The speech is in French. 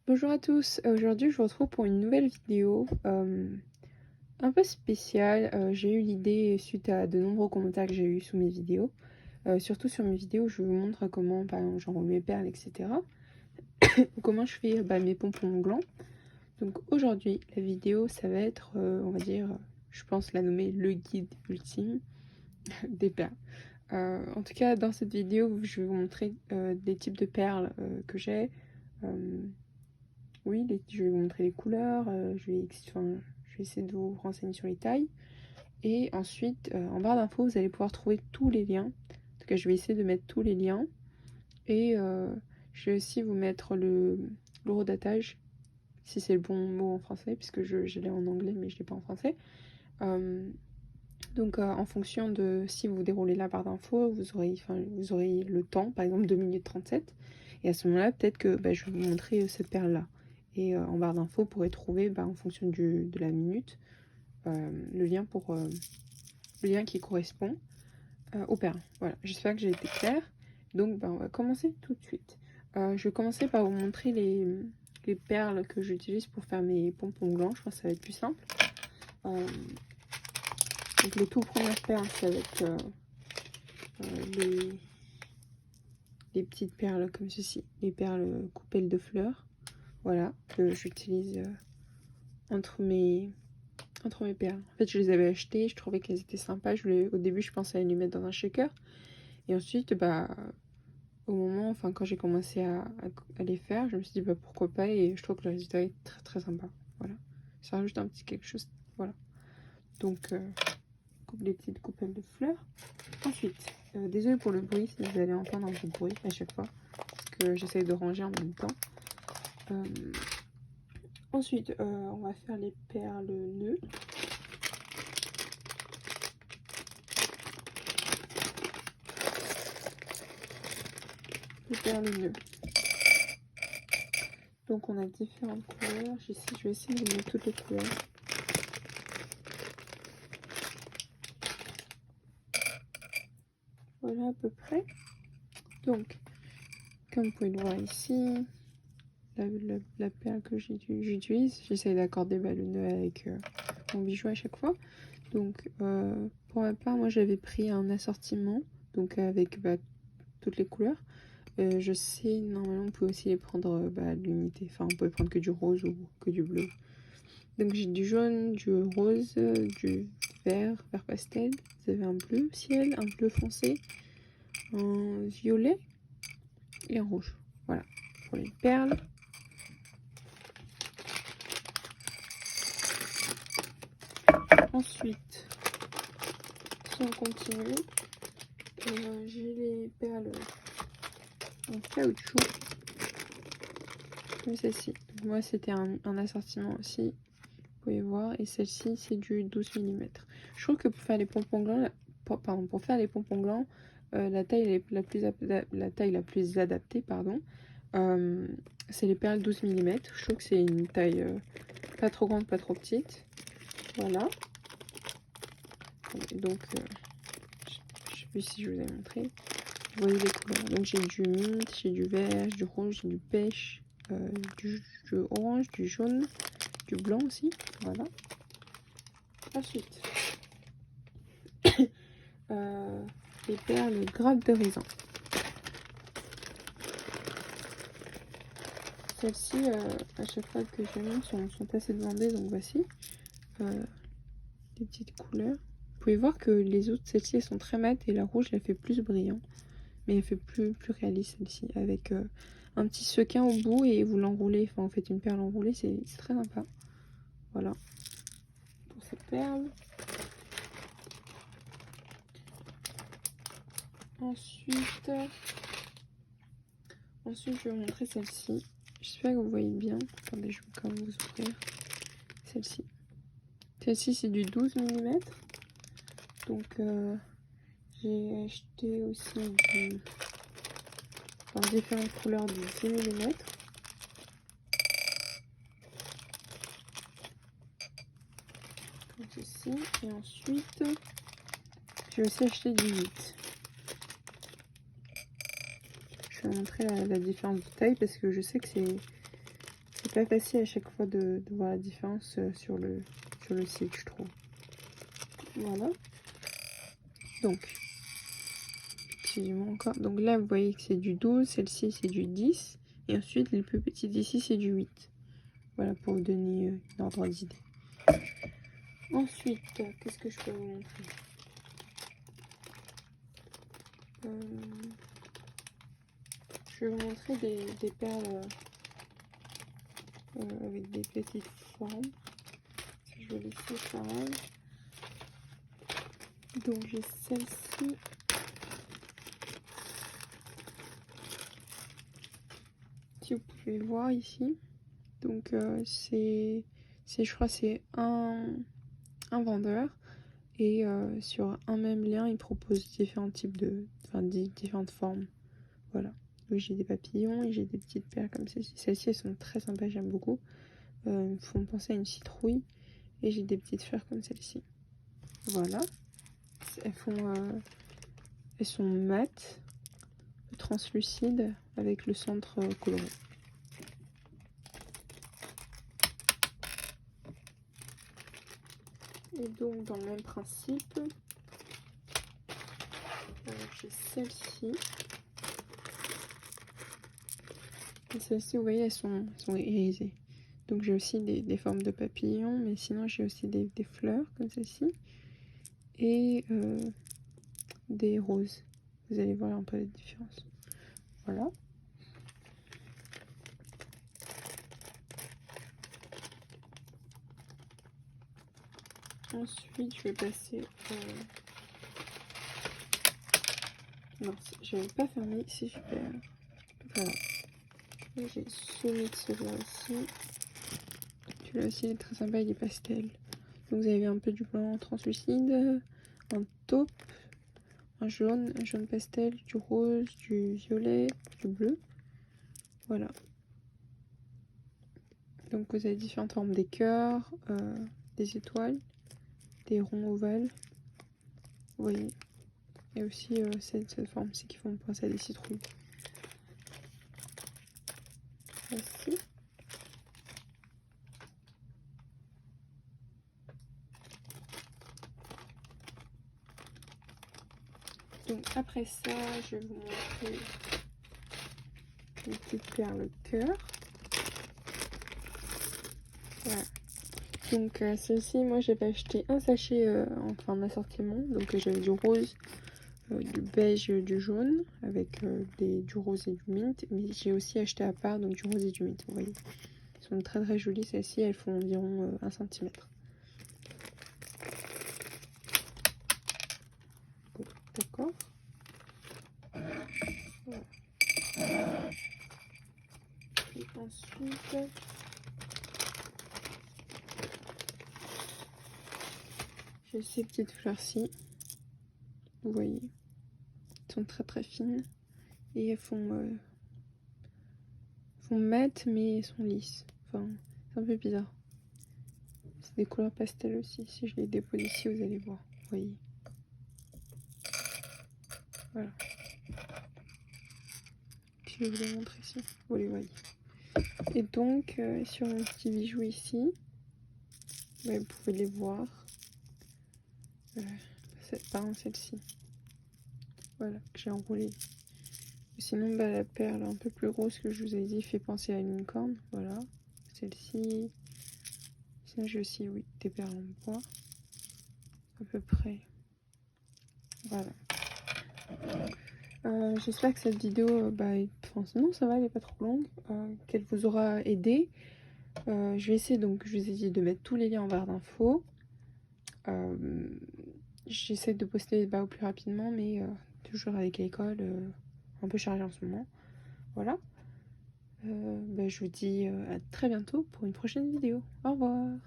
Bonjour à tous, aujourd'hui je vous retrouve pour une nouvelle vidéo un peu spéciale. J'ai eu l'idée suite à de nombreux commentaires que j'ai eu sous mes vidéos. Surtout sur mes vidéos, je vous montre comment par exemple j'enroule mes perles, etc. Ou comment je fais mes pompons glands. Donc aujourd'hui la vidéo ça va être, on va dire, je pense la nommer le guide ultime des perles. En tout cas dans cette vidéo je vais vous montrer des types de perles que j'ai. Oui, je vais vous montrer les couleurs, je vais essayer de vous renseigner sur les tailles. Et ensuite, en barre d'infos, vous allez pouvoir trouver tous les liens. En tout cas, je vais essayer de mettre tous les liens. Et je vais aussi vous mettre l'horodatage, si c'est le bon mot en français, puisque je l'ai en anglais, mais je ne l'ai pas en français. Donc, en fonction de si vous déroulez la barre d'infos, vous aurez le temps, par exemple 2 minutes 37. Et à ce moment-là, peut-être que je vais vous montrer cette perle-là. Et en barre d'infos, vous pourrez trouver, en fonction de la minute, le lien qui correspond aux perles. Voilà, j'espère que j'ai été claire. Donc, on va commencer tout de suite. Je vais commencer par vous montrer les perles que j'utilise pour faire mes pompons glands. Je pense que ça va être plus simple. Donc, les tout premières perles, ça va être les petites perles comme ceci. Les perles coupelles de fleurs. Voilà, que j'utilise entre mes perles. En fait, je les avais achetées, je trouvais qu'elles étaient sympas. Au début, je pensais à les mettre dans un shaker. Et ensuite, au moment, quand j'ai commencé à les faire, je me suis dit, pourquoi pas. Et je trouve que le résultat est très très sympa. Voilà. Ça rajoute un petit quelque chose. Voilà. Donc, les petites coupelles de fleurs. Ensuite, désolé pour le bruit, si vous allez entendre un peu de bruit à chaque fois. Parce que j'essaye de ranger en même temps. Ensuite, on va faire les perles nœuds. Les perles nœuds. Donc on a différentes couleurs. Ici, je vais essayer de mettre toutes les couleurs. Voilà à peu près. Donc, comme vous pouvez le voir ici, la perle que j'utilise, j'essaie d'accorder le nœud avec mon bijou à chaque fois. Donc, pour ma part, moi j'avais pris un assortiment, donc avec toutes les couleurs. Je sais, normalement, on peut aussi les prendre à l'unité. Enfin, on peut prendre que du rose ou que du bleu. Donc, j'ai du jaune, du rose, du vert pastel. Vous avez un bleu ciel, un bleu foncé, un violet et un rouge. Voilà, pour les perles. Ensuite, si on continue, j'ai les perles en caoutchouc, comme celle-ci. Moi, c'était un assortiment aussi, vous pouvez voir. Et celle-ci, c'est du 12 mm. Je trouve que pour faire les pompons glands, la taille la plus adaptée, c'est les perles 12 mm. Je trouve que c'est une taille pas trop grande, pas trop petite. Voilà. Donc, je sais plus si je vous ai montré. Vous voyez les couleurs. Donc, j'ai du mint, j'ai du vert, du rouge, j'ai du pêche, du orange, du jaune, du blanc aussi. Voilà. Ensuite, les perles grappes de raisin. Celles-ci, à chaque fois que je monte, sont assez demandées. Donc, voici les petites couleurs. Vous pouvez voir que les autres, celles-ci, elles sont très mates et la rouge, elle fait plus brillant. Mais elle fait plus réaliste celle-ci, avec un petit sequin au bout et vous l'enroulez, enfin vous faites une perle enroulée, c'est très sympa. Voilà pour cette perle. Ensuite, je vais vous montrer celle-ci. J'espère que vous voyez bien. Attendez, je vais quand même vous ouvrir celle-ci. Celle-ci, c'est du 12 mm. Donc, j'ai acheté aussi dans différentes couleurs du 10 mm. Comme ceci. Et ensuite, j'ai aussi acheté du 8. Je vais montrer la différence de taille parce que je sais que c'est pas facile à chaque fois de voir la différence sur le site, je trouve. Voilà. Donc, excusez-moi encore. Donc là, vous voyez que c'est du 12, celle-ci c'est du 10. Et ensuite, les plus petits d'ici, c'est du 8. Voilà, pour vous donner une ordre d'idée. Ensuite, qu'est-ce que je peux vous montrer? Je vais vous montrer des perles avec des petites formes. Je vais laisser pareil. Donc j'ai celle-ci. Si vous pouvez voir ici. Donc c'est je crois c'est un vendeur. Et sur un même lien, il propose différents types différentes formes. Voilà. Donc j'ai des papillons et j'ai des petites perles comme celle-ci. Celles-ci, elles sont très sympas, j'aime beaucoup. Elles me font penser à une citrouille. Et j'ai des petites fleurs comme celle-ci. Voilà. Elles sont mates, translucides, avec le centre coloré. Et donc dans le même principe, j'ai celle-ci. Et celles-ci, vous voyez, elles sont irisées. Donc j'ai aussi des formes de papillons, mais sinon j'ai aussi des fleurs comme celle-ci. Et des roses. Vous allez voir un peu la différence. Voilà. Ensuite, je vais passer... Non, je vais pas fermer, c'est super. Voilà. J'ai ce mix-là aussi. Celui-là aussi, il est très sympa, il est pastel. Donc vous avez un peu du blanc translucide, un taupe, un jaune pastel, du rose, du violet, du bleu. Voilà. Donc vous avez différentes formes, des cœurs, des étoiles, des ronds ovales. Vous voyez. Et aussi cette forme-ci qui font penser à des citrouilles. Voici. Donc après ça, je vais vous montrer une petite perle cœur. Voilà. Donc celle-ci, moi j'avais acheté un sachet en fin d'assortiment. Donc j'avais du rose, du beige, du jaune, avec du rose et du mint. Mais j'ai aussi acheté à part donc du rose et du mint, vous voyez. Elles sont très très jolies, celles-ci, elles font environ 1 cm. D'accord. Voilà. Et ensuite, j'ai ces petites fleurs-ci. Vous voyez, elles sont très très fines. Et elles font mates, mais elles sont lisses. Enfin, c'est un peu bizarre. C'est des couleurs pastel aussi. Si je les dépose ici, vous allez voir. Vous voyez. Voilà. Puis je vais vous les montrer ici. Vous les voyez. Et donc, sur mon petit bijou ici, bah, vous pouvez les voir. Par exemple, celle-ci. Voilà, que j'ai enroulée. Sinon, bah, la perle un peu plus grosse que je vous ai dit fait penser à une licorne. Voilà. Celle-ci. Sinon, j'ai aussi, oui, des perles en bois. À peu près. Voilà. J'espère que cette vidéo, non, ça va, elle est pas trop longue, qu'elle vous aura aidé. Je vais essayer, donc, je vous ai dit de mettre tous les liens en barre d'infos. J'essaie de poster au plus rapidement, mais toujours avec l'école, un peu chargée en ce moment. Voilà. Je vous dis à très bientôt pour une prochaine vidéo. Au revoir.